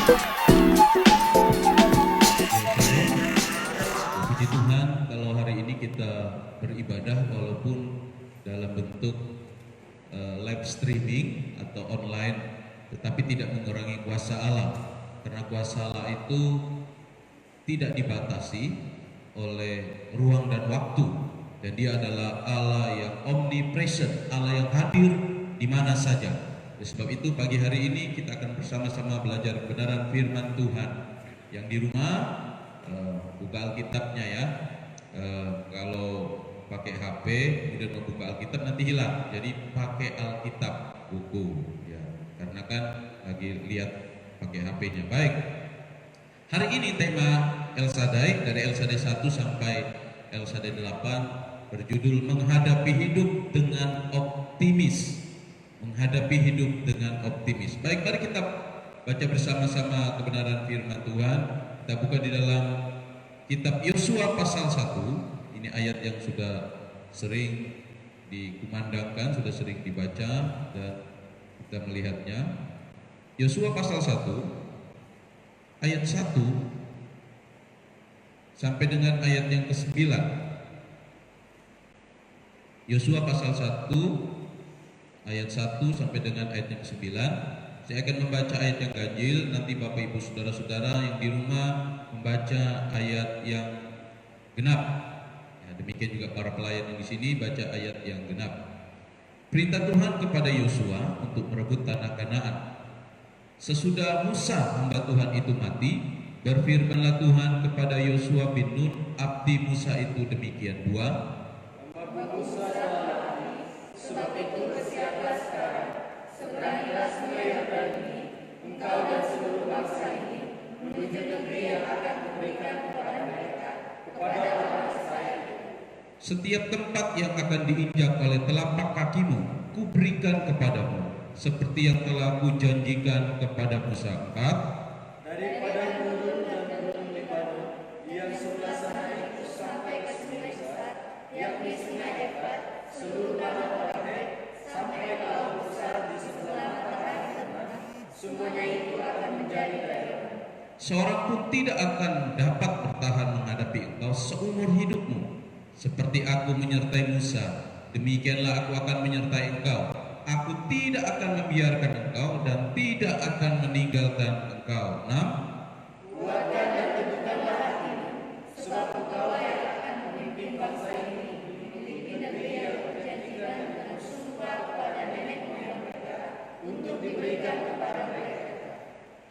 Puji Tuhan, kalau hari ini kita beribadah walaupun dalam bentuk live streaming atau online, tetapi tidak mengurangi kuasa Allah. Karena kuasa Allah itu tidak dibatasi oleh ruang dan waktu, dan Dia adalah Allah yang omnipresent, Allah yang hadir di mana saja. Oleh sebab itu pagi hari ini kita akan bersama-sama belajar kebenaran firman Tuhan. Yang di rumah buka Alkitabnya ya. Kalau pakai HP kemudian membuka Alkitab nanti hilang. Jadi pakai Alkitab buku ya. Karena kan lagi lihat pakai HP-nya. Baik. Hari ini tema El Shaddai dari El Shaddai 1 sampai El Shaddai 8 berjudul menghadapi hidup dengan optimis. Menghadapi hidup dengan optimis. Baik, mari kita baca bersama-sama kebenaran firman Tuhan. Kita buka di dalam kitab Yosua pasal 1. Ini ayat yang sudah sering dikumandangkan, sudah sering dibaca dan kita melihatnya. Yosua pasal 1 ayat 1 sampai dengan ayat yang ke-9. Yosua pasal 1 ayat 1 sampai dengan ayat yang ke-9. Saya akan membaca ayat yang ganjil, nanti Bapak Ibu Saudara-saudara yang di rumah membaca ayat yang genap. Ya, demikian juga para pelayan yang di sini baca ayat yang genap. Perintah Tuhan kepada Yosua untuk merebut tanah Kanaan. Sesudah Musa hamba Tuhan itu mati, berfirmanlah Tuhan kepada Yosua bin Nun, abdi Musa itu demikian dua. Musa sebab itu bersiaplah sekarang, seberangilah sungai Yordan ini, engkau dan seluruh bangsa ini, menuju negeri yang akan kuberikan kepada mereka, kepada orang Israel. Setiap tempat yang akan diinjak oleh telapak kakimu, kuberikan kepadamu, seperti yang telah kujanjikan kepada Musa engkau. Daripada gunung dan gunung Lebanon yang sebelah sana itu sampai ke sungai besar, yakni sungai Efrat, seluruh tanah Oreb, sampai ke laut besar di sebelah matahari tengah, semuanya itu akan menjadi daerah. Seorang pun tidak akan dapat bertahan menghadapi engkau seumur hidupmu. Seperti aku menyertai Musa, demikianlah aku akan menyertai engkau. Aku tidak akan membiarkan engkau dan tidak akan meninggalkan engkau. 6. Kuatkan dan teguhkanlah hatimu, sebab engkaulah yang akan memimpin bangsa ini, memimpin negeri yang berjanjikan dengan sumpah kepada nenek moyang mereka, untuk diberikan kepada mereka.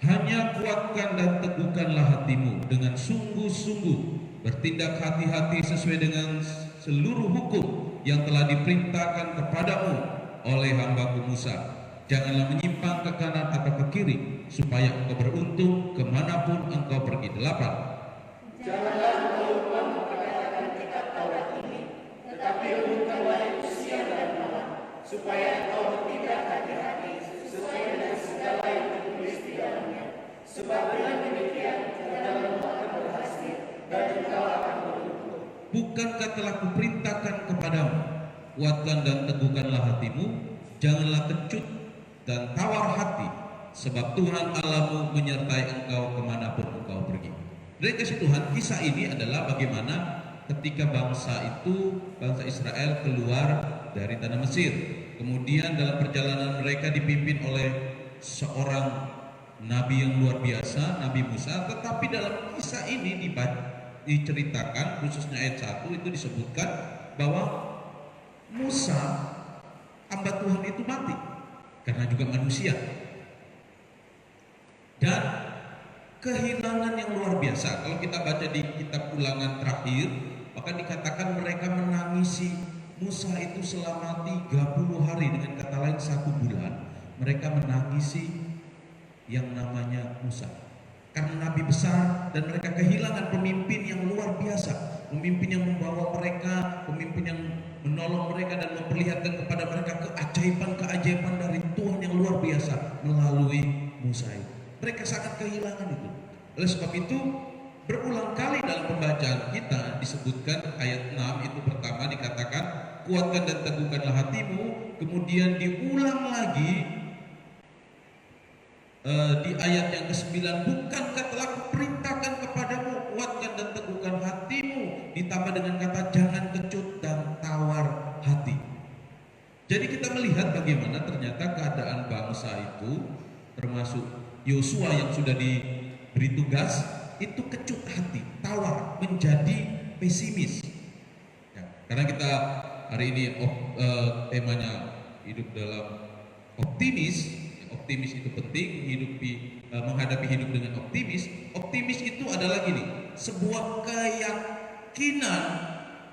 Hanya kuatkan dan teguhkanlah hatimu dengan sungguh-sungguh, bertindak hati-hati sesuai dengan seluruh hukum yang telah diperintahkan kepadamu oleh hambaku Musa. Janganlah menyimpang ke kanan atau ke kiri, supaya engkau beruntung kemanapun engkau pergi. 8. Janganlah engkau lupa memperkatakan kitab Taurat ini, tetapi renungkanlah itu siang dan malam, supaya engkau bertindak hati-hati sesuai dengan segala yang tertulis di dalamnya. Sebab dengan demikian jalanmu akan berhasil dan engkau akan beruntung. Bukankah telah kuperintahkan kepadamu, kuatkan dan teguhkanlah hatimu, janganlah kecut dan tawar hati, sebab Tuhan Allahmu menyertai engkau kemanapun engkau pergi. Dari kasih Tuhan, kisah ini adalah bagaimana ketika bangsa Israel keluar dari tanah Mesir. Kemudian dalam perjalanan mereka dipimpin oleh seorang nabi yang luar biasa, Nabi Musa. Tetapi dalam kisah ini diceritakan, khususnya ayat 1 itu disebutkan bahwa Musa hamba Tuhan itu mati karena juga manusia, dan kehilangan yang luar biasa. Kalau kita baca di kitab Ulangan terakhir, maka dikatakan mereka menangisi Musa itu selama 30 hari, dengan kata lain 1 bulan mereka menangisi yang namanya Musa karena nabi besar, dan mereka kehilangan pemimpin yang luar biasa, pemimpin yang membawa mereka, pemimpin yang menolong mereka dan memperlihatkan kepada mereka keajaiban-keajaiban dari Tuhan yang luar biasa melalui Musa itu. Mereka sangat kehilangan itu. Oleh sebab itu berulang kali dalam pembacaan kita disebutkan ayat 6 itu pertama dikatakan kuatkan dan teguhkanlah hatimu, kemudian diulang lagi di ayat yang ke-9, bukankah telah kuperintahkan kepadamu, kuatkan dan teguhkan hatimu, ditambah dengan kata jangan kecut dan tawar hati. Jadi kita melihat bagaimana ternyata keadaan bangsa itu, termasuk Yosua yang sudah diberi tugas, itu kecut hati, tawar, menjadi pesimis. Ya, karena kita hari ini temanya hidup dalam optimis. Optimis itu penting, menghadapi hidup dengan optimis. Optimis itu adalah gini, sebuah keyakinan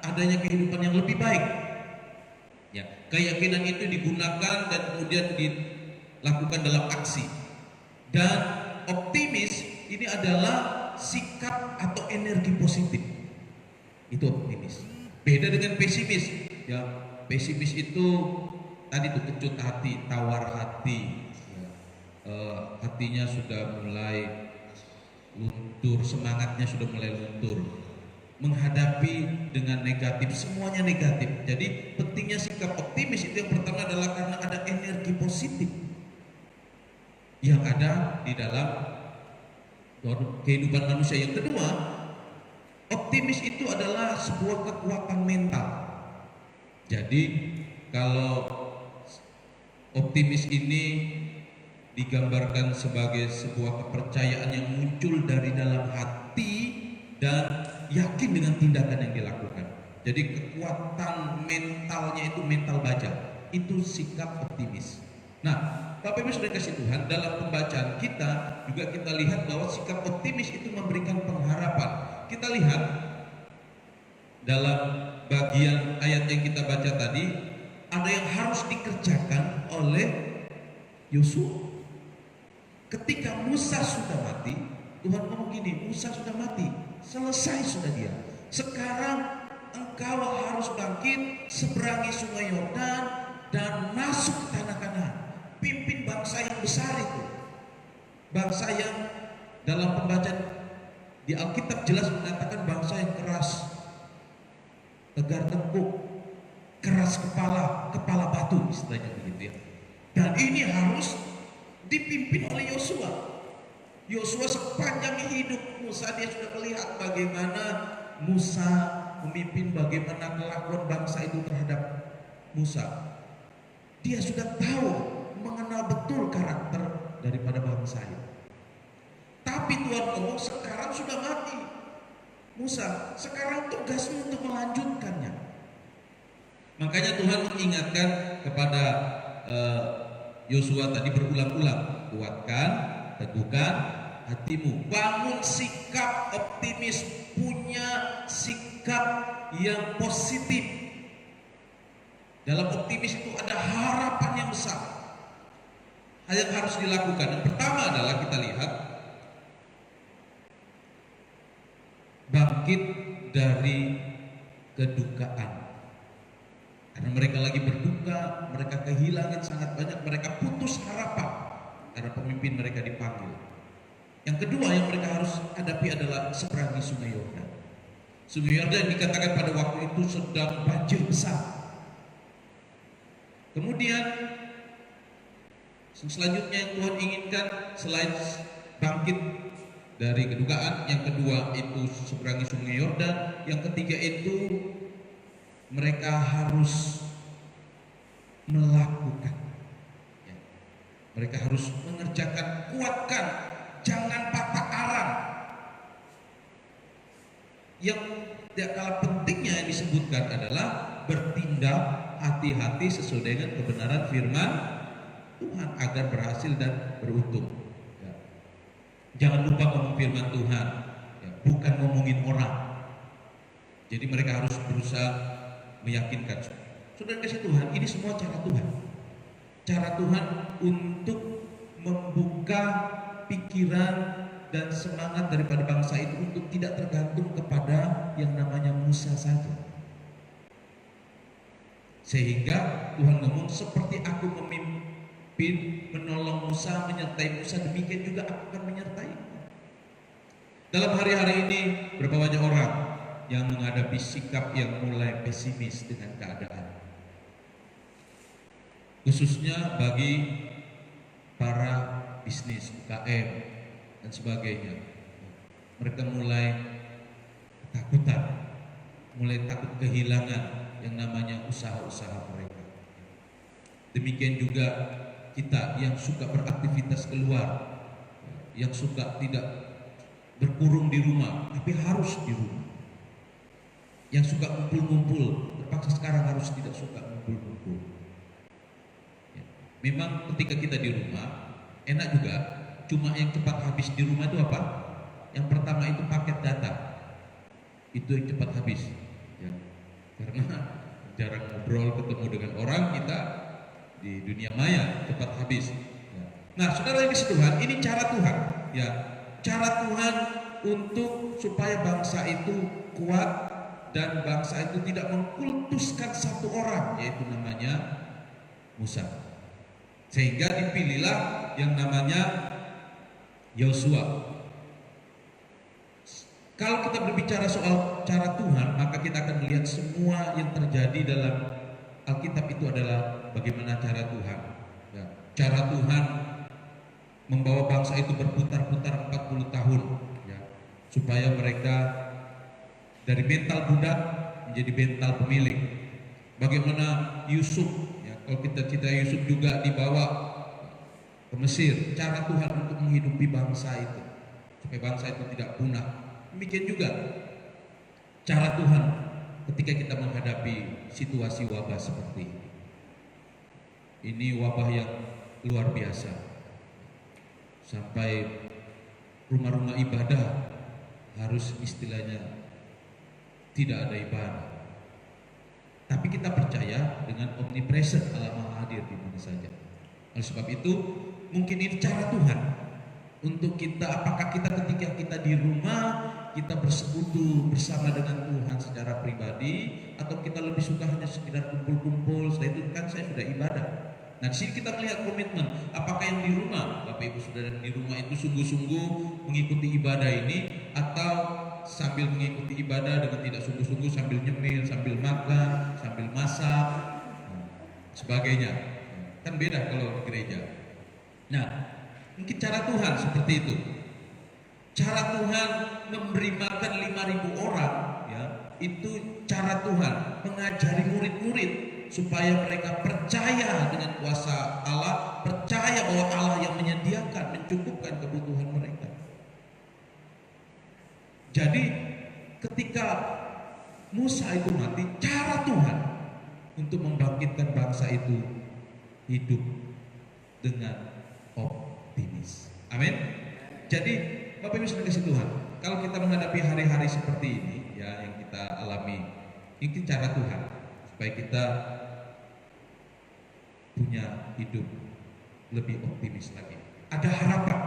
adanya kehidupan yang lebih baik. Ya, keyakinan itu digunakan dan kemudian dilakukan dalam aksi. Dan optimis ini adalah sikap atau energi positif. Itu optimis. Beda dengan pesimis. Ya, pesimis itu tadi tuh kecut hati, tawar hati. Hatinya sudah mulai luntur, semangatnya sudah mulai luntur, menghadapi dengan negatif, semuanya negatif. Jadi pentingnya sikap optimis itu yang pertama adalah karena ada energi positif yang ada di dalam kehidupan manusia. Yang kedua, optimis itu adalah sebuah kekuatan mental. Jadi kalau optimis ini digambarkan sebagai sebuah kepercayaan yang muncul dari dalam hati dan yakin dengan tindakan yang dilakukan. Jadi kekuatan mentalnya itu mental baja, itu sikap optimis. Nah, Bapak Ibu sudah kasih Tuhan, dalam pembacaan kita juga kita lihat bahwa sikap optimis itu memberikan pengharapan. Kita lihat dalam bagian ayat yang kita baca tadi, ada yang harus dikerjakan oleh Yosua. Ketika Musa sudah mati, Tuhan ngomong gini, Musa sudah mati, selesai sudah dia. Sekarang engkau harus bangkit, seberangi sungai Yordan dan masuk ke tanah Kanaan. Pimpin bangsa yang besar itu. Bangsa yang dalam pembacaan di Alkitab jelas mengatakan bangsa yang keras, tegar tengkuk, keras kepala, kepala batu istilahnya begitu ya. Dan ini harus dipimpin oleh Yosua. Yosua sepanjang hidup Musa dia sudah melihat bagaimana Musa memimpin, bagaimana kelakuan bangsa itu terhadap Musa. Dia sudah tahu, mengenal betul karakter daripada bangsa itu. Tapi Tuhan ngomong sekarang sudah mati Musa, sekarang tugasmu untuk melanjutkannya. Makanya Tuhan mengingatkan kepada Yosua tadi berulang-ulang, kuatkan, teguhkan hatimu, bangun sikap optimis, punya sikap yang positif. Dalam optimis itu ada harapan yang besar. Hal yang harus dilakukan, yang pertama adalah kita lihat bangkit dari kedukaan. Karena mereka lagi berduka, mereka kehilangan sangat banyak, mereka putus harapan karena pemimpin mereka dipanggil. Yang kedua yang mereka harus hadapi adalah seberangi sungai Yordan. Sungai Yordan dikatakan pada waktu itu sedang banjir besar. Kemudian selanjutnya yang Tuhan inginkan selain bangkit dari kedukaan, yang kedua itu seberangi sungai Yordan, yang ketiga itu mereka harus melakukan. Ya. Mereka harus mengerjakan, kuatkan, jangan patah arang. Yang tidak kalah pentingnya yang disebutkan adalah bertindak hati-hati sesuai dengan kebenaran firman Tuhan agar berhasil dan beruntung. Ya. Jangan lupa ngomong firman Tuhan, ya, bukan ngomongin orang. Jadi mereka harus berusaha meyakinkan. Saudara kasih Tuhan, ini semua cara Tuhan. Cara Tuhan untuk membuka pikiran dan semangat daripada bangsa itu untuk tidak tergantung kepada yang namanya Musa saja. Sehingga Tuhan ngomong, seperti aku memimpin, menolong Musa, menyertai Musa, demikian juga aku akan menyertai. Dalam hari-hari ini berapa banyak orang yang menghadapi sikap yang mulai pesimis dengan keadaan, khususnya bagi para bisnis, UKM, dan sebagainya. Mereka mulai ketakutan, mulai takut kehilangan yang namanya usaha-usaha mereka. Demikian juga kita yang suka beraktivitas keluar, yang suka tidak berkurung di rumah, tapi harus di rumah. Yang suka ngumpul-ngumpul, terpaksa sekarang harus tidak suka ngumpul-ngumpul. Ya. Memang ketika kita di rumah, enak juga, cuma yang cepat habis di rumah itu apa? Yang pertama itu paket data, itu yang cepat habis. Ya. Karena jarang ngobrol, ketemu dengan orang, kita di dunia maya cepat habis. Ya. Nah, saudara yang kasih Tuhan, ini cara Tuhan. Ya, cara Tuhan untuk supaya bangsa itu kuat dan bangsa itu tidak mengkultuskan satu orang, yaitu namanya Musa. Sehingga dipilihlah yang namanya Yosua. Kalau kita berbicara soal cara Tuhan, maka kita akan melihat semua yang terjadi dalam Alkitab itu adalah bagaimana cara Tuhan. Ya, cara Tuhan membawa bangsa itu berputar-putar 40 tahun, ya, supaya mereka dari mental budak menjadi mental pemilik. Bagaimana Yusuf, ya, kalau kita Yusuf juga dibawa ke Mesir, cara Tuhan untuk menghidupi bangsa itu supaya bangsa itu tidak punah. Demikian juga cara Tuhan ketika kita menghadapi situasi wabah seperti ini. Ini wabah yang luar biasa, sampai rumah-rumah ibadah harus istilahnya tidak ada ibadah. Tapi kita percaya dengan omnipresent, Allah Maha hadir di mana saja. Oleh sebab itu, mungkin ini cara Tuhan untuk kita, apakah kita ketika kita di rumah, kita bersekutu bersama dengan Tuhan secara pribadi, atau kita lebih suka hanya sekedar kumpul-kumpul, setelah itu kan saya sudah ibadah. Nah, di sini kita melihat komitmen, apakah yang di rumah, Bapak Ibu Saudara di rumah itu sungguh-sungguh mengikuti ibadah ini, atau sambil mengikuti ibadah dengan tidak sungguh-sungguh, sambil nyemil, sambil makan, sambil masak, sebagainya. Kan beda kalau di gereja. Nah, mungkin cara Tuhan seperti itu. Cara Tuhan memberi makan 5.000 orang, ya, itu cara Tuhan mengajari murid-murid supaya mereka percaya dengan kuasa Allah, percaya bahwa Allah yang menyediakan, mencukupkan kebutuhan mereka. Jadi ketika Musa itu mati, cara Tuhan untuk membangkitkan bangsa itu hidup dengan optimis. Amin. Jadi Bapak Ibu sudah kasih Tuhan, kalau kita menghadapi hari-hari seperti ini, ya, yang kita alami, ini cara Tuhan supaya kita punya hidup lebih optimis lagi. Ada harapan.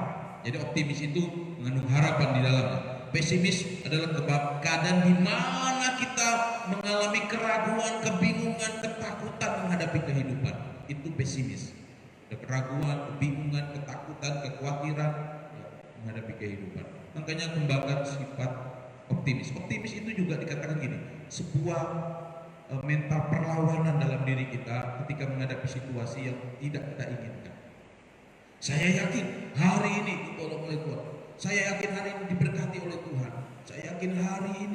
Jadi optimis itu mengandung harapan di dalamnya. Pesimis adalah keadaan di mana kita mengalami keraguan, kebingungan, ketakutan menghadapi kehidupan. Itu pesimis. Ada keraguan, kebingungan, ketakutan, kekhawatiran, ya, menghadapi kehidupan. Makanya kembangkan sifat optimis. Optimis itu juga dikatakan gini, sebuah mental perlawanan dalam diri kita ketika menghadapi situasi yang tidak kita inginkan. Saya yakin hari ini ditolong oleh Tuhan. Saya yakin hari ini diberkati oleh Tuhan. Saya yakin hari ini